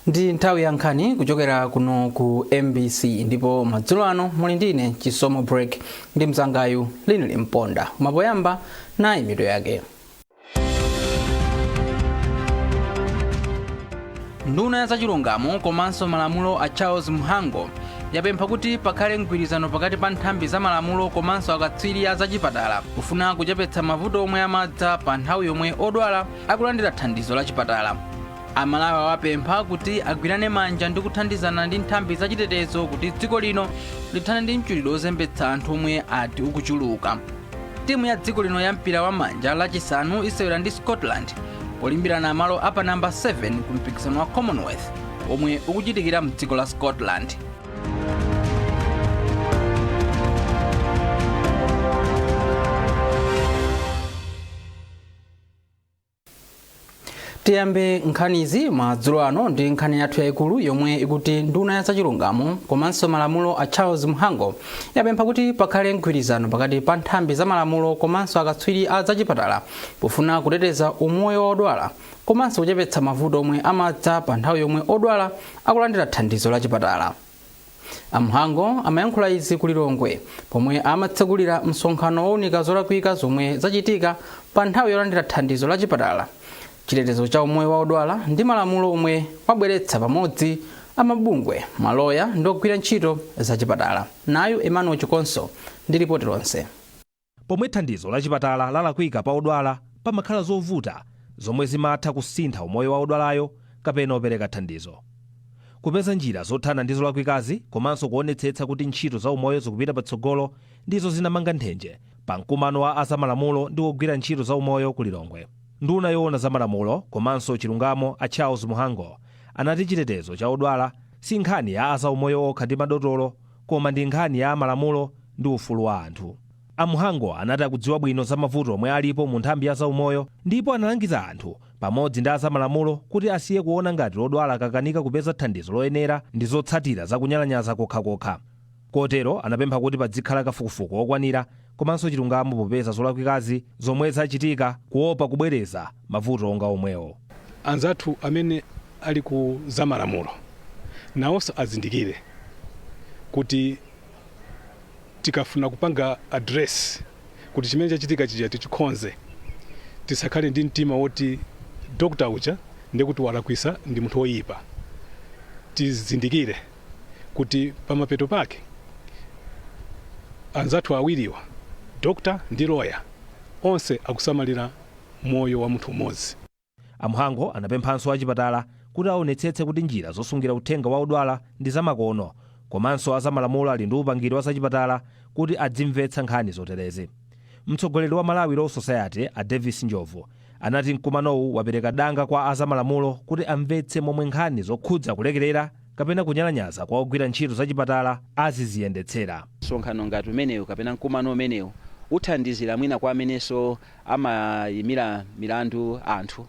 Ndi nthawi ya nkhani kuchokera kuno ku MBC ndipo madzulo ano muli ndine Chisomo Break ndi mzangayu Linili Mponda. Mapoyamba nayi mitu yake. Nduna ya zachilungamo komanso malamulo a Charles Mhango yapempha kuti pakhale mgwirizano pakati pa nthambi za malamulo komanso akatswiri a zachipatala kufuna kuchepetsa mavuto omwe amadza pa nthawi yomwe odwala akulandira thandizo la chipatala. Amalawi awapempha kuti agwirane manja ndi kuthandizana ndi nthambi zachitetezo kuti dziko lino lithane ndi mchitidwe ozembetsa anthu omwe ati ukuchuluka. Timu ya dziko lino ya mpira wa manja lachisanu isewera ndi Scotland polimbirana malo apa namba 7 ku mpikisano wa Commonwealth omwe ukuchitikira mdziko la Scotland. Tiyambe nkhanizi madzulo ano ndi nkhani yathu yaikulu yomwe ikuti nduna ya zachilungamo komanso malamulo a Charles Mhango yapempha kuti pakhale mgwirizano pakati pa nthambi za malamulo komanso akatswiri a zachipatala pofuna kuteteza umoyo wa odwala komanso kuchepetsa mavuto omwe amadza pa nthawi yomwe odwala akulandira thandizo la chipatala. Mhango amayankhula izi ku Lilongwe pomwe amatsegulira msonkhano wowunika zolakwika zomwe zachitika pa nthawi yolandira thandizo la chipatala, chitetezo cha umoyo wa odwala ndi malamulo omwe wabweretsa pamodzi amabungwe, maloya ndi ogwira ntchito zachipatala. Nayu Emmanuel Chikonso ndi ripoti lonse. Pomwe thandizo la chipatala lalakwika pa odwala pamakhala zovuta zomwe zimatha kusintha umoyo wa odwalayo kapena opereka thandizo. Kupeza njira zothana ndi zolakwikazi komanso kuonetsetsa kuti ntchito za umoyo zikupita patsogolo ndizo zinamanga nthenje pa mkumano wa azamalamulo ndi ogwira ntchito za umoyo ku Lilongwe. Nduna yoona za malamulo komanso chilungamo a Charles Mhango anati chitetezo cha odwala si nkhani ya azaumoyo okha ndi madotolo koma ndi nkhani ya malamulo ndi ufulu wa anthu. Mhango anati akudziwa bwino za mavuto omwe alipo mu nthambi ya zaumoyo ndipo analangiza anthu pamodzi ndi azamalamulo kuti asiye kuona ngati odwala akakanika kupeza thandizo loyenera ndi zotsatira zakunyalanyaza kokhakokha. Kotero anapempha kuti padzikhala kafukufuku okwanira komanso chilungamo popeza zolakwikazi zomwe zachitika kuopa kubwereza mavuto onga omwewo. Anzathu amene ali ku zamalamulo nawonso azindikire kuti tikafuna kupanga address kuti chimene chachitika chija tichikonze, tisakhale ndi mtima woti dokta uja ndikuti walakwisa ndi munthu woyipa. Tizindikire kuti pamapeto pake anzathu awiriwa, dokta ndi lawyer, onse akusamalira moyo wa munthu umodzi. Mhango anapemphanso achipatala kuti aonetsetse kuti njira zosungira uthenga wa odwala ndi zamakono komanso azamalamulo ali ndi upangiri wa zachipatala kuti adzimvetsa nkhani zoterezi. Mtsogoleri wa Malawi Law Society a Davis Njovu anati mkumanowu wapereka danga kwa azamalamulo kuti amvetse momwe nkhani zokhudza kulekerera kapena kunyalanyaza kwa ogwira ntchito zachipatala aziziyendetsera. Msonkhano ngati umenewu kapena mkumano umenewu uthandizira mwina kwa amenenso amayimira milandu anthu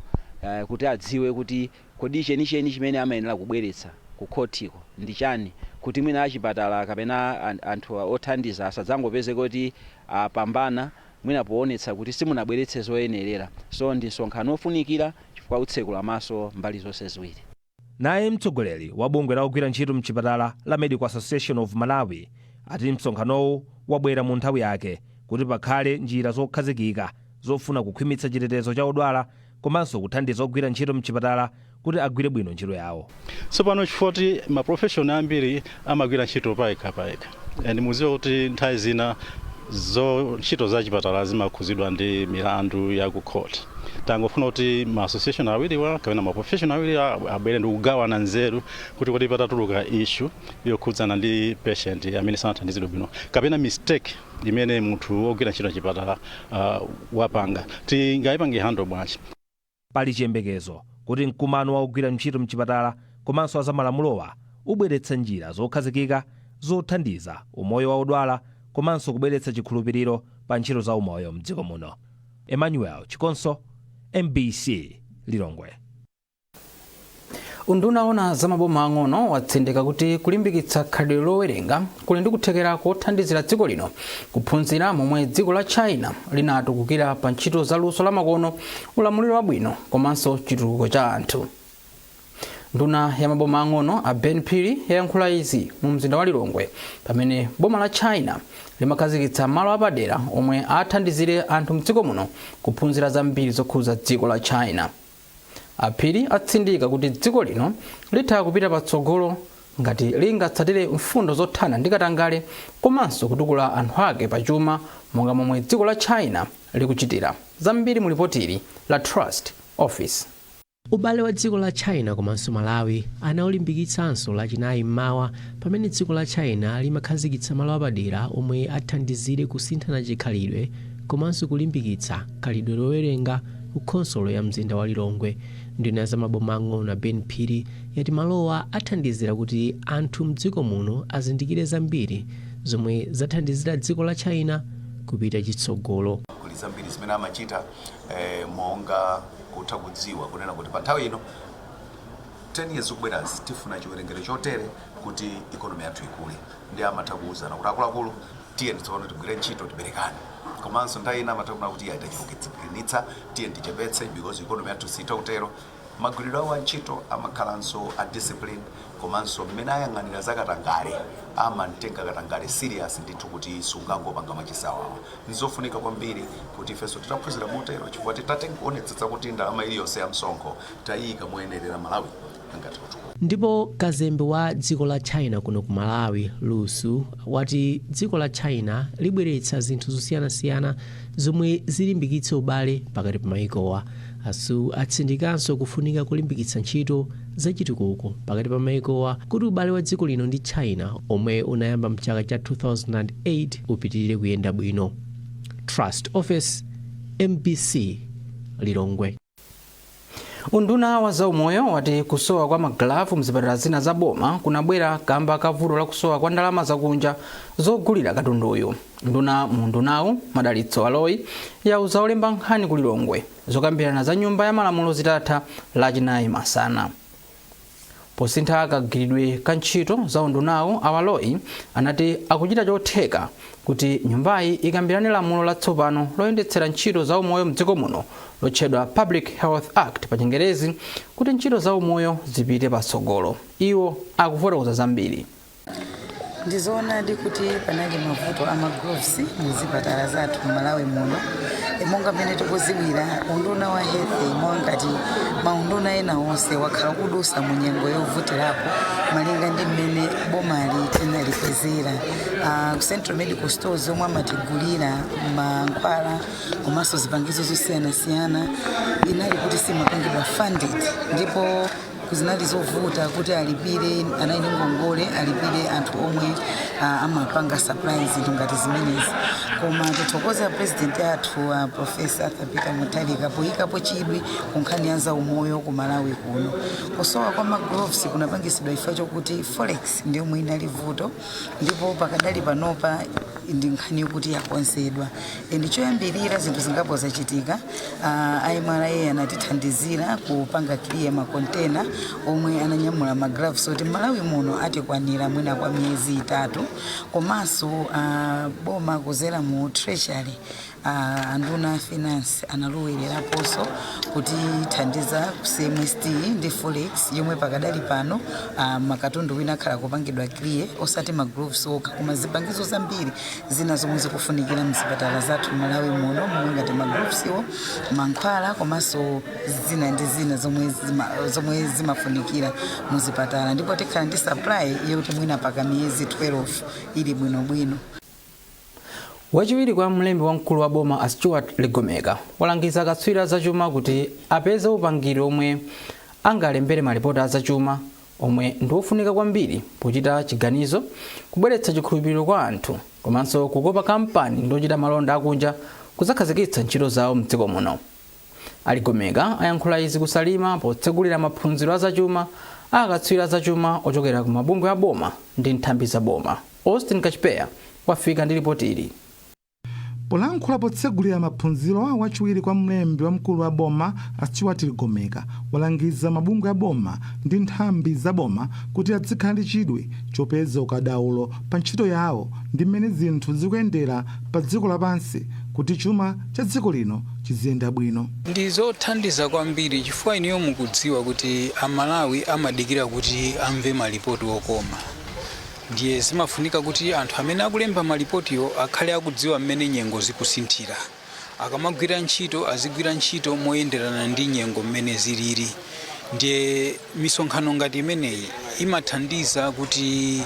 kuti adziwe kuti kodi chenicheni chimene amayenera kubweretsa ku khotiko ndi chani, kuti mwina achipatala kapena anthu othandiza asadzangopeze kuti apambana mwina poonetsa kuti simunabweretse zoyenerera. So ndi msonkhano ofunikira chifukwa utsekula maso mbali zonse ziwiri. Naye mtsogoleri wa bungwe la ogwira ntchito mchipatala la Medical Association of Malawi ati msonkhanowu wabwera mu nthawi yake kuti pakhale njira zokhazikika zofuna kukhwimitsa chitetezo cha odwala komanso kuthandiza ogwira ntchito mchipatala kuti agwire bwino ntchito yawo. Tsopano chifoti maprofession ambiri amagwira ntchito paika and muziwa kuti nthawi zina ntchito za chipatala zimakhuzidwa ndi milandu ya ku court. Tangofuna kuti ma association awiriwa kapena ma professional awiriwa abwere ndi kugawana nzeru kuti patatuluka issue yokhudzana ndi patient amene sanathandizidwe bwino kapena mistake imene munthu ogwira ntchito chipatala wapanga tingayipange handle bwanji. Pali chiyembekezo kuti mkumano wa ogwira ntchito mchipatala komanso azamalamulowa ubweretsa njira zokhazikika zothandiza umoyo wa odwala komanso kubweretsa chikhulupiriro pa ntchito za umoyo mdziko muno. Emmanuel Chikonso, MBC, Lilongwe. Unduna ona za maboma ang'ono watsindika kuti kulimbikitsa khalidwe lowerenga kuli ndi kuthekera kothandizira dziko lino kuphunzira momwe dziko la China linatukukira pa ntchito za luso la makono, ulamuliro wabwino komanso chitukuko cha anthu. nduna ya maboma ang'ono a Ben Piri yayankhula izi mu mzinda wa Lilongwe pamene boma la China limakhazikitsa malo apadera omwe athandizire anthu mdziko muno kuphunzira zambiri zokhuza dziko la China. Apiri atsindika kuti dziko lino litha kupita patsogolo ngati lingatsatire mfundo zothana ndi katangale komanso kutukula anthu ake pachuma monga momwe dziko la China likuchitira. Zambiri mu ripoti la Trust Office. Ubale wa dziko la China komanso Malawi anaulimbikitsanso lachinayi mmawa pamene dziko la China limakhazikitsa malo apadera omwe athandizire kusinthana chikhalidwe komanso kulimbikitsa khalidwe lowerenga ku khonsolo ya mzinda wa Lilongwe. Nduna za maboma ang'ono a Ben Piri yati malowa athandizira kuti anthu mdziko muno azindikire zambiri zomwe zathandizira dziko la China kupita chitsogolo. Kuli zambiri zimene amachita monga kutha kudziwa kunena kuti pa nthawi ino 10 years kubwerazi tifuna chiwerengero chotere kuti ikonomi yathu ikule. Ndi amatha kuwuzana kuti akuluakulu tiye tsono tigwire ntchito tiberekane. Komanso nthawi ina amatha kuna kuti itachipukitsa tiye tichepetse because ikonomi yathu sitha kutero. Magwiriro awo antchito amakhalanso a discipline komanso mmene ayang'anira zakatangale amantenga katangale serious ndithu kuti sungangopanga machisawawa. Nizofunika kwambiri kuti ifenso titaphunzira motero chifukwa titaonetsetsa kuti ndalama iliyonse ya msonkho tayika moyenerera Malawi ngati kuti. Ndipo kazembe wa dziko la China kuno ku Malawi Lusu wati dziko la China libweretsa zinthu zosiyanasiyana zomwe zilimbikitsa ubale pakati pa maikowa. Asu atsindikanso kufunika kulimbikitsa ntchito zachitukuko pakati pa maikowa kuti ubale wa dziko lino ndi China omwe unayamba mchaka cha 2008 upitirire kuyenda bwino. Trust Office, MBC, Lilongwe. Unduna wa zaumoyo wati kusowa kwa maglavu mzipatala zina za boma kunabwera kamba kavuto la kusowa kwa ndalama zakunja zogulira katunduyu. Nduna mundunawu Madalitso Aloyi yauza olemba nkhani ku Lilongwe zokambirana za nyumba ya malamulo zitatha lachinayi masana. Posintha kagwiridwe ka ntchito za undunawu Aloyi anati akuchita chotheka kuti nyumbayi ikambirane lamulo latsopano loyendetsera ntchito za umoyo mdziko muno lotchedwa Public Health Act pa Chingerezi kuti ntchito za umoyo zipite patsogolo. Iwo akufotokoza zambiri. Ndizoona kuti panali mavuto amagloves muzipatala zathu Malawi muno. Monga mmene tikuziwira unduna wa health mwangati maunduna ena onse wakhala kudusa mu nyengo yovutirapo malinga ndi mmene bomali tinalipezera. Central Medical Stores omwe amatigulira mankhwala komanso zipangizo zosiyanasiyana inali kuti simapangidwa funded ndipo kuzinali zovuta kuti alipire anayi ngongole alipire anthu omwe amapanga supplies ngati zimenezi. Koma tithokoza president athu Professor Peter Mutharika poyikapo chidwi ku nkhani ya zaumoyo ku Malawi kuno. Kusowa kwa magloves kunapangisidwa chifukwa chokuti forex ndiyo omwe inali vuto ndipo pakadali panopa ndi nkhani yokuti yakonzedwa. Choyambirira zinthu zingapo zachitika IMRA anatithandizira kupanga clear makontena omwe ananyamula magloves oti Malawi muno atikwanira mwina kwa miyezi 3 komanso boma kuzera mu treasury anduna finance analoweleraponso kuti thandiza ku CMST ndi forex yomwe pakadali pano makatundu wina akhala kupangidwa clear osati magloves okha koma zipangizo zambiri zina zomwe zikufunikira mzipatala zathu Malawi muno momwe ngati magloves iwo mankhwala komanso zina ndi zina zomwe zimafunikira muzipatala ndipo tikhala ndi supply yoti mwina paka miyezi 12 ili bwinobwino. Wachiwiri kwa mlembi wamkulu wa boma a Stuart Ligomeka walangiza akatswiri zachuma kuti apeze upangiri omwe angalembere malipoti azachuma omwe ndiofunika kwambiri pochita chiganizo kubweretsa chikhulupiriro kwa anthu komanso kukopa kampani ndochita malonda akunja kuzakhazikitsa ntchito zawo mdziko muno. Ligomeka ayankhula izi kusalima potsegulira maphunziro azachuma akatswiri azachuma ochokera ku mabungwe a boma ndi nthambi za boma. Austin Kachipeya wafika ndi ripoti ili. polankhula potsegulira maphunziro awo achiwiri kwa mlembi wamkulu wa boma Stuart Ligomeka walangiza mabungwe a boma ndi nthambi za boma kuti adzikhala ndi chidwi chopeza ukadaulo pa ntchito yawo ndi mmene zinthu zikuyendera pa dziko lapansi kuti chuma cha dziko lino chiziyenda bwino. Ndizothandiza kwambiri chifukwa iniyo mukudziwa kuti amalawi amadikira kuti amve malipoti okoma. Ndiye zimafunika kuti anthu amene akulemba malipotiyo akhale akudziwa mmene nyengo zikusinthira. Akamagwira ntchito azigwira ntchito moyenderana ndi nyengo mmene zilili. Ndiye misonkhano ngati imeneyi imathandiza kuti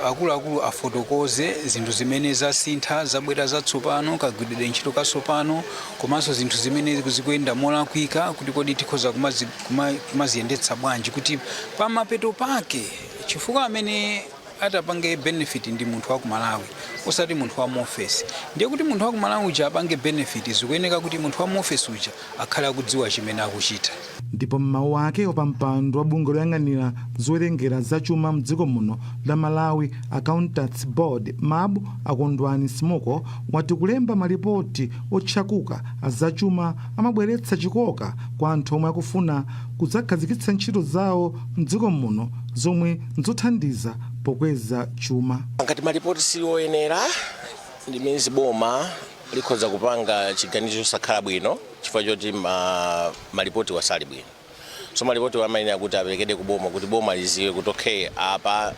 akuluakulu afotokoze zinthu zimene zasintha zabwera zatsopano kagwidwe ntchito kasopano komanso zinthu zimene zikuyenda molakwika kuti kodi tikhoza kumaziyendetsa bwanji kuti pamapeto pake chifukwa amene atapange benefit ndi munthu wa ku Malawi osati munthu wa muofesi. Ndiye kuti munthu wa ku Malawi uja apange benefit zikuyeneka kuti munthu wa muofesi uja akhale akudziwa chimene akuchita. Ndipo m'mawu ake wapampando wa bungwe loyang'anira zowerengera zachuma mdziko muno la Malawi Accountants Board MAB Akondwani Smoko wati kulemba malipoti otchakuka azachuma amabweretsa chikoka kwa anthu omwe akufuna kudzakhazikitsa ntchito zawo mdziko muno zomwe nzothandiza pokweza chuma. Ngati malipoti siwoyenera ndi means boma likhoza kupanga chiganizo chosakhala bwino chifukwa choti malipoti wasali bwino. So malipoti wamayenera kuti aperekedwe ku boma kuti boma liziwe kuti okay apa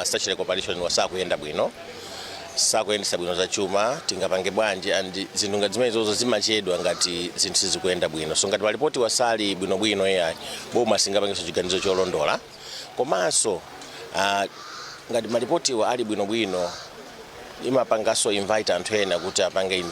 Statutory Corporation wasakuyenda bwino sakuyendesa bwino za chuma tingapange bwanji and zinthu ngati zimenezo zimachedwa ngati zinthu sizikuyenda bwino. So ngati malipoti wasali bwinobwino yayi boma singapangenso chiganizo cholondola. Komanso ngati malipoti wa ali bwinobwino imapangaso invite anthu ena kuti apange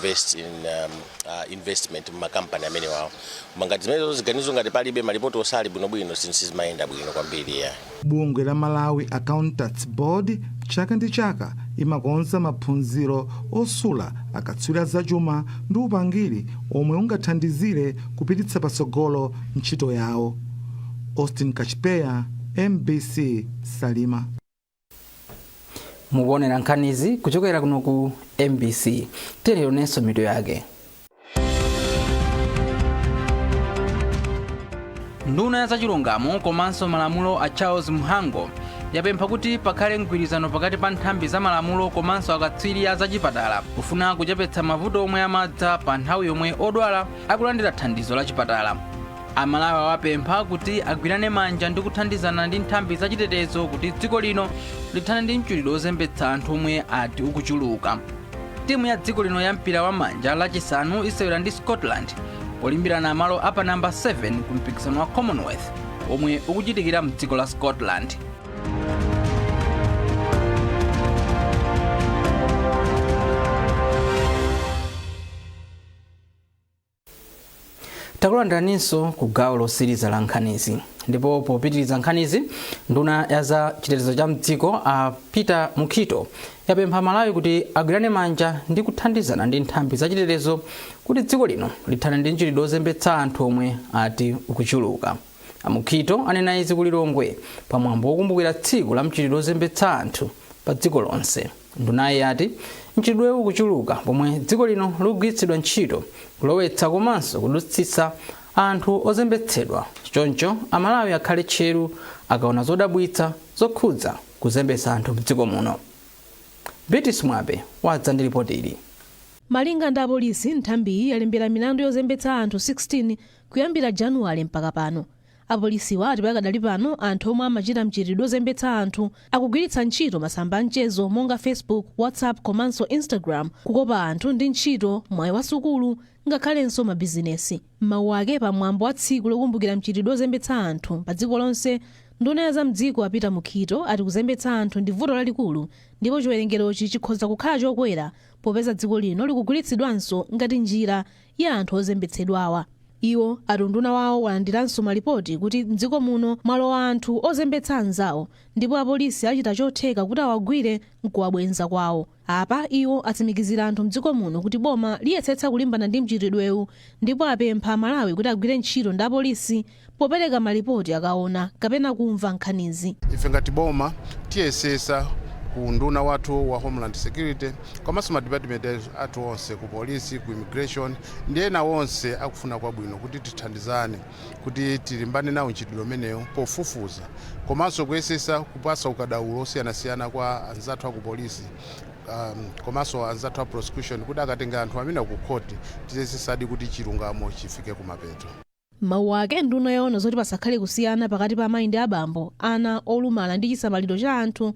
investment mu makampani amene wawo. Ngati zimenezo ziganizo ngati palibe malipoti osali bwinobwino zinthu sizimayenda bwino kwambiri ya. Bungwe la Malawi Accountants Board chaka ndi chaka imakonza maphunziro osula akatswiri zachuma ndi upangiri omwe ungathandizire kupititsa patsogolo ntchito yawo. Austin Kachipeya, MBC Salima. Mukuonera nkhanizi kuchokera kuno ku MBC. Teleonenso mitu yake. Nduna ya zachilungamo komanso malamulo a Charles Mhango yapempha kuti pakhale mgwirizano pakati pa nthambi za malamulo komanso akatswiri a zachipatala kufuna kuchepetsa mavuto omwe amadza pa nthawi yomwe odwala akulandira thandizo la chipatala. Amalawi awapempha kuti agwirane manja ndi kuthandizana ndi nthambi zachitetezo kuti dziko lino lithane ndi mchitidwe ozembetsa anthu omwe ati ukuchuluka. Timu ya dziko lino ya mpira wa manja lachisanu isewera ndi Scotland polimbirana malo apa namba 7 ku mpikisano wa Commonwealth omwe ukuchitikira mdziko la Scotland. Takulandiraninso ku gawo losiriza la nkhanizi. Ndipo popitiriza nkhanizi, nduna ya za chitetezo cha mdziko a Peter Mukhito yapempha Malawi kuti agwirane manja ndi kuthandizana ndi nthambi za chitetezo kuti dziko lino lithane ndi mchitidwe ozembetsa anthu omwe ati ukuchuluka. Mukhito anena izi ku Lilongwe pamwambo wokumbukira tsiku la mchitidwe ozembetsa anthu pa dziko lonse. Ndunayi ati mchitidwe ukuchuluka pomwe dziko lino likugwiritsidwa ntchito kulowetsa komanso kudutsitsa anthu ozembetsedwa. Choncho Amalawi akhale tcheru akaona zodabwitsa zokhudza kuzembetsa anthu mdziko muno. Betis Mwabe wadza ndi ripoti ili. Malinga ndi apolisi, nthambiyi yalembera milandu yozembetsa anthu 16 kuyambira Januwale mpaka pano. Apolisiwa ati pakadali pano anthu omwe amachita mchitidwe ozembetsa anthu akugwiritsa ntchito masamba amchezo monga Facebook, WhatsApp komanso Instagram kukopa anthu ndi ntchito, mwayi wa sukulu ngakhalenso mabizinesi. Mawu ake pamwambo wa tsiku lokumbukira mchitidwe ozembetsa anthu pa dziko lonse, nduna ya za mdziko a Peter Mukhito ati kuzembetsa anthu ndi vuto lalikulu ndipo chiwerengerochi chikhoza kukhala chokwera popeza dziko lino likugwiritsidwanso ngati njira ya anthu ozembetsedwawa. Iwo ati nduna wawo walandiranso malipoti kuti mdziko muno mwalowa anthu ozembetsa anzawo ndipo apolisi achita chotheka kuti awagwire nkuwabwenza kwawo. Apa iwo atsimikizira anthu mdziko muno kuti boma liyesetsa kulimbana ndi mchitidwewu ndipo apempha Malawi kuti agwire ntchito ndi apolisi popereka malipoti akaona kapena kumva nkhanizi. Ife ngati boma tiyesesa ku nduna wathu wa Homeland Security komanso ma department athu onse ku police ku immigration ndi ena onse akufuna kwabwino kuti tithandizane kuti tilimbane nawo ntchito imeneyo pofufuza komanso kuyesesa kupasa ukadaulo osiyanasiyana kwa anzathu aku polisi komanso anzathu a prosecution kuti akatenga anthu amene ku court tiyesesadi kuti chilungamo chifike kumapeto. Mawu ake nduna yaona zoti pasakhale kusiyana pakati pa amayi ndi abambo, ana olumala ndi chisamaliro cha anthu.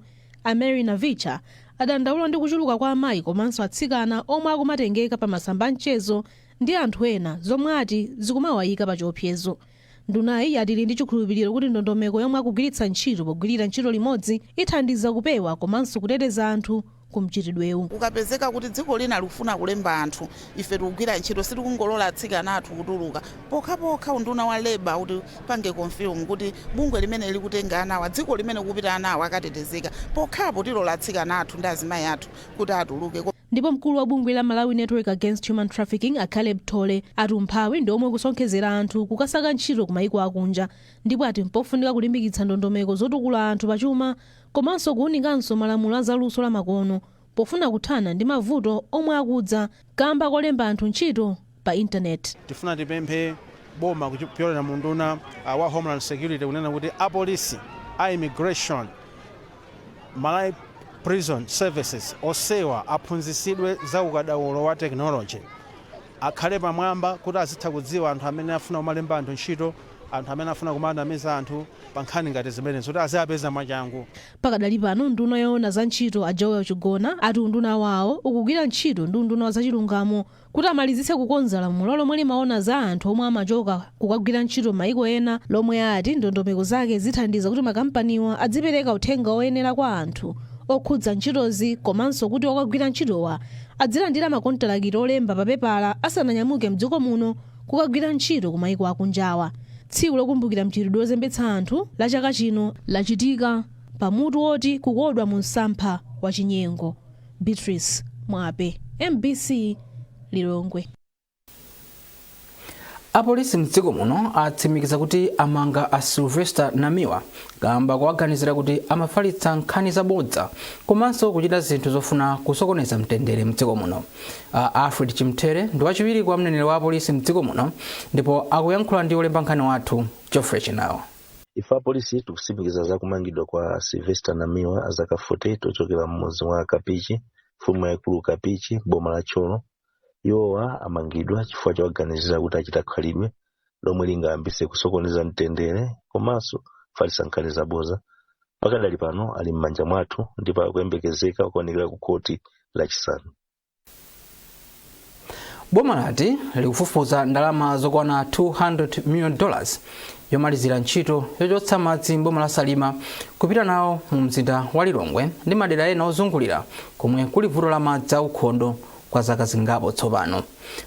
Mary Navicha adandaula ndi kuchuluka kwa amayi komanso atsikana omwe akumatengeka pa masamba a mchezo ndi anthu ena zomwe ati zikumawayika pa chiopsezo. Ndunayi yatili ndi chikhulupiriro kuti ndondomeko yomwe akugwiritsa ntchito pogwirira ntchito limodzi ithandiza kupewa komanso kuteteza anthu kumchitidwewu. Ukapezeka kuti dziko lina likufuna kulemba anthu, ife tikugwira ntchito sitikungolola atsikana athu kutuluka. Pokhapokha unduna wa Labour kuti pange confirm kuti bungwe limene likutenga anawa, dziko limene kupita anawa akatetezeka. Pokhapo tilola atsikana athu ndi azimayi athu kuti atuluke. Ndipo mkulu wa bungwe la Malawi Network Against Human Trafficking Caleb Tole ati umphawi ndi omwe kusonkhezera anthu kukasaka ntchito ku mayiko akunja, ndipo ati mpofunika kulimbikitsa ndondomeko zotukula anthu pachuma komanso kuwunikanso malamulo a zaluso la makono pofuna kuthana ndi mavuto omwe akudza kamba kolemba anthu ntchito pa internet. Tifuna tipemphe boma kupyolera mu nduna wa Homeland Security kunena kuti apolisi a immigration Malawi Prison Services osewa aphunzitsidwe za ukadaulo wa technology, akhale pamwamba kuti azitha kudziwa anthu amene afuna kumalemba anthu ntchito, anthu amene afuna kumanamiza anthu pa nkhani ngati zimene kuti aziyapeza mwachangu. Pakadali pano nduna yoona za ntchito a Joel Chigona ati unduna wawo ukugwira ntchito ndi unduna wa zachilungamo kuti amalizitse kukonza lamulo lomwe limaona za anthu omwe amachoka kukagwira ntchito mayiko ena, lomwe ati ndondomeko zake zithandiza kuti makampaniwa adzipereka uthenga oyenera kwa anthu okhudza ntchitozi komanso kuti okagwira ntchitowa adzilandira makontalakiti olemba papepala asananyamuke mdziko muno kukagwira ntchito ku mayiko akunjawa. Tsiku lokumbukira mchitidwe wozembetsa anthu la chaka chino lachitika pamutu woti kukodwa mu msampha wa chinyengo. Beatrice Mwape, MBC, Lilongwe. Apolisi mdziko muno atsimikiza kuti amanga a Sylvester Namiwa kamba kuwaganizira kuti amafalitsa nkhani zabodza komanso kuchita zinthu zofuna kusokoneza mtendere mdziko muno. Alfred Chimtere ndi wachiwiri kwa mneneri wa apolisi mdziko muno ndipo akuyankhula ndi olemba nkhani wathu Geoffrey Chinawa. Ife apolisi tikutsimikiza za kumangidwa kwa Sylvester Namiwa azaka 48 ochokera mmudzi wa Kapichi, mfumu yaikulu Kapichi, boma la Cholo. Yowa amangidwa chifukwa chowaganizira kuti achita khalidwe lomwe lingayambise kusokoneza mtendere komanso kufalitsa nkhani zabodza. Pakadali pano ali m'manja mwathu ndipo akuyembekezeka kuonekera ku koti lachisanu. Boma lati likufufuza ndalama zokwana $200 million yomalizira ntchito yochotsa madzi m'boma la Salima kupita nawo mu mzinda wa Lilongwe ndi madera ena ozungulira komwe kuli vuto la madzi aukhondo kwa zaka zingapo tsopano.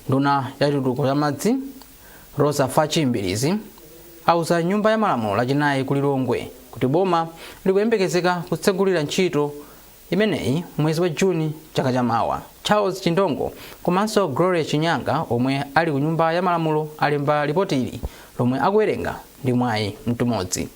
Nduna ya chitukuko cha madzi Rosa Fachimbirizi auza nyumba ya malamulo lachinayi ku Lilongwe kuti boma likuyembekezeka kutsegulira ntchito imeneyi mwezi wa Juni chaka chamawa. Charles Chindongo komanso Gloria Chinyanga omwe ali ku nyumba ya malamulo alemba ripoti ili lomwe akuwerenga ndi mwayi mtumodzi.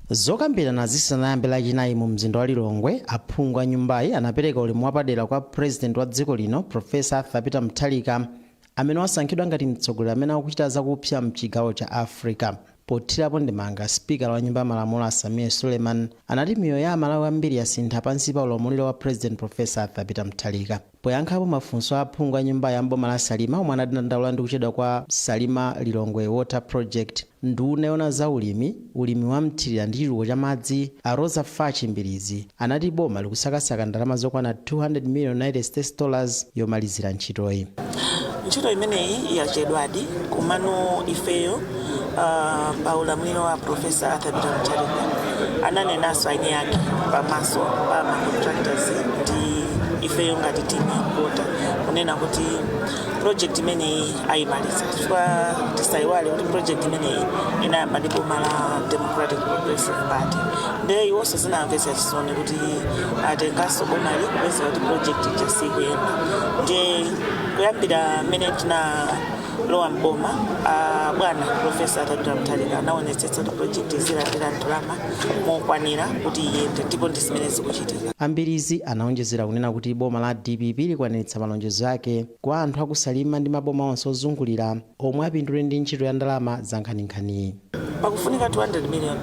Zokambirana zisanayambe lachinayi mu mzinda wa Lilongwe, aphungu a nyumbayi anapereka ulemu wapadera kwa president wa dziko lino Profesa Arthur Peter Mutharika amene wasankhidwa ngati mtsogoleri amene akuchita zakupsa mchigawo cha Africa. Pothirapo ndemanga speaker wa nyumba ya malamulo Samia Suleiman anati miyoyo ya Amalawi ambiri yasintha pansi pa ulamuliro wa president Profesa Arthur Peter Mutharika. Poyankhapo mafunso a aphungu a nyumba ya mboma la Salima omwe anadandaula ndi kuchedwa kwa Salima Lilongwe Water Project, nduna yoona za ulimi wa mthirira ndi chitukuko cha madzi a Rosa Fachimbirizi anati boma likusakasaka ndalama zokwana $200 million yomalizira ntchitoyi. Ntchito imeneyi yachedwadi kumano ifeyo pa ulamuliro wa Profesa Arthur Peter Mutharika ananenanso aine yake pamaso pa macontractors ndi ifeyo ngati timu yakupota kunena kuti project imeneyi ayimaliza chifukwa tisaiwale kuti project imeneyi inayamba ndi boma la Democratic Progressive Party. Ndiye iwonso zinamvetsa chisoni kuti atenganso bomali kupeza kuti project ijasikuyenda. Ndiye kuyambira mmene lowa mboma bwana Profesa Tabita Mutharika anaonetsetsa kuti project zilandira ndalama mokwanira kuti iyende ndipo ndi zimene zikuchitika. Ambirizi anaonjezera kunena kuti boma la DPP likwaniritsa malonjezo ake kwa anthu akusalima ndi maboma onse ozungulira omwe apindule ndi ntchito ya ndalama za nkhaninkhani. Pakufunika $200 million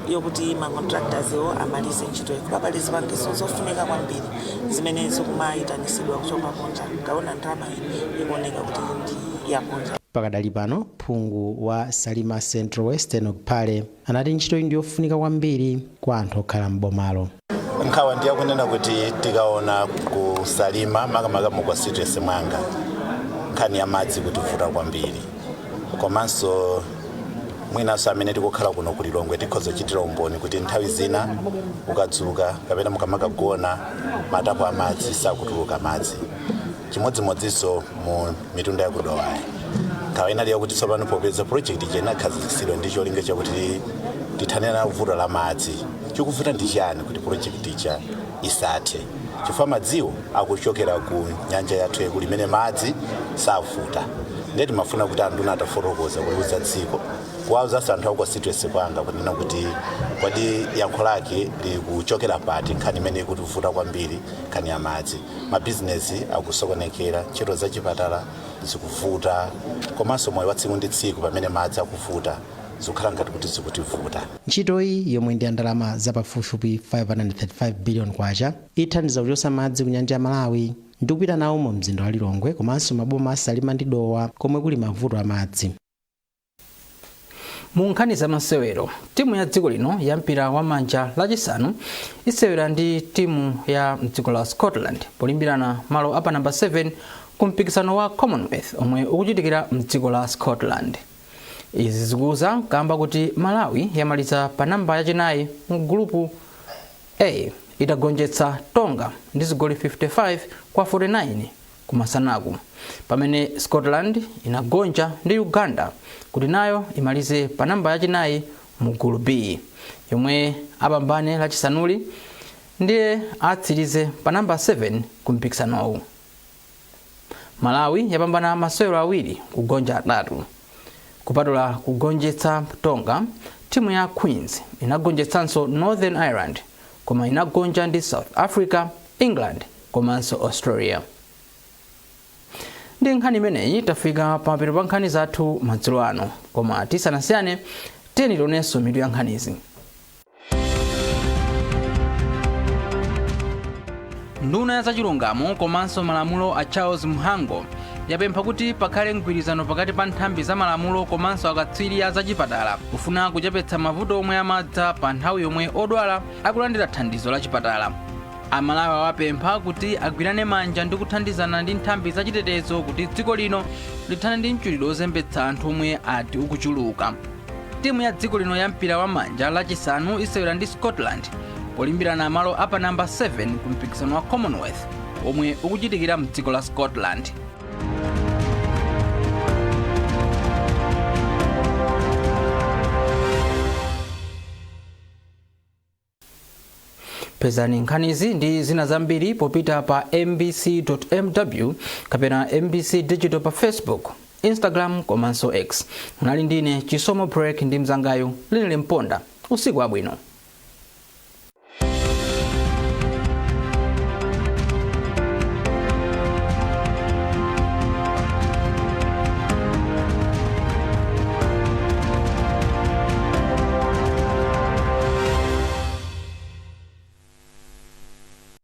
yokuti ma-contractors amalize ntchito iyi. Papali zipangizo zofunika kwambiri zimene zikumayitanisidwa kuchoka kunja. Kaona ndalama iyi ikuoneka kuti ndi yakunja. Pakadali pano phungu wa Salima Central Western Okpale anati ntchito iyi ndiyofunika kwambiri kwa anthu okhala m'bomalo. Nkhawa ndiye kunena kuti tikaona kusalima makamaka kwa citrus mwanga nkhani ya madzi kutivuta kwambiri. Komanso mwinaso amene tikukhala kuno ku Lilongwe tikhoza kuchitira umboni kuti nthawi zina ukadzuka kapena mukamakagona matapo amadzi sakutuluka madzi. Chimodzimodzinso mu mitunda ya kudowayi. Nkhawa inali yakuti tsopano popeza project jena khazikitsidwa ndi cholinga chakuti tithane na vuto la madzi. Chikuvuta ndi chani kuti project icha isathe. Chifukwa madziwo akuchokera ku nyanja yathu yaikulu imene madzi savuta. Ndeti mafuna kuti anduna atafotokoza kuliuza dziko kuwauza anthu ako citrus kwanga kunena kuti kodi yankho lake likuchokera pati nkhani imene ikutivuta kwambiri nkhani ya madzi. Mabizinesi akusokonekera, ntchito za chipatala zikuvuta, komanso moyo wa tsiku ndi tsiku pamene madzi akuvuta zikukhala ngati kuti zikutivuta. Ntchito iyi yomwe ndi ndalama zapafupifupi 535 billion kwacha ithandiza kuchotsa madzi ku nyanja ya Malawi ndi kupita nawo mu mzinda wa Lilongwe komanso maboma a Salima ndi Dowa komwe kuli mavuto amadzi. Mu nkhani za masewero, timu ya dziko lino ya mpira wa manja lachisanu isewera ndi timu ya mdziko la Scotland polimbirana malo apa namba 7 ku mpikisano wa Commonwealth omwe ukuchitikira mdziko la Scotland. Izi zikuza kamba kuti Malawi yamaliza pa namba yachinayi mu gulupu A itagonjetsa Tonga ndi zigoli 55 kwa 49 kumasanaku, pamene Scotland inagonja ndi Uganda kuti nayo imalize pa namba yachinayi mu gulu B yomwe apambane lachisanuli ndiye atsirize pa namba 7 ku mpikisanowu. Malawi yapambana masewero awiri kugonja atatu. Kupatula kugonjetsa Tonga, timu ya Queens inagonjetsanso Northern Ireland koma inagonja ndi South Africa, England komanso Australia. Ndi nkhani imeneyi tafika pamapeto pa nkhani zathu madzulo ano, koma tisanasiyane tiyeni tionenso mitu ya nkhanizi. Nduna ya zachilungamo komanso malamulo a Charles Mhango yapempha kuti pakhale mgwirizano pakati pa nthambi za malamulo komanso akatswiri a zachipatala kufuna kuchepetsa mavuto omwe amadza pa nthawi yomwe odwala akulandira thandizo la chipatala. Amalawi awapempha kuti agwirane manja ndi kuthandizana ndi nthambi zachitetezo kuti dziko lino lithane ndi mchitidwe ozembetsa anthu omwe ati ukuchuluka. Timu ya dziko lino ya mpira wa manja lachisanu isewera ndi Scotland polimbirana malo apa namba 7 ku mpikisano wa Commonwealth omwe ukuchitikira mdziko la Scotland. Pezani nkhanizi ndi zina zambiri popita pa mbc.mw kapena mbc digital pa Facebook, Instagram komanso X. Unali ndine Chisomo Break ndi mzangayo Lili Mponda. Usiku wabwino.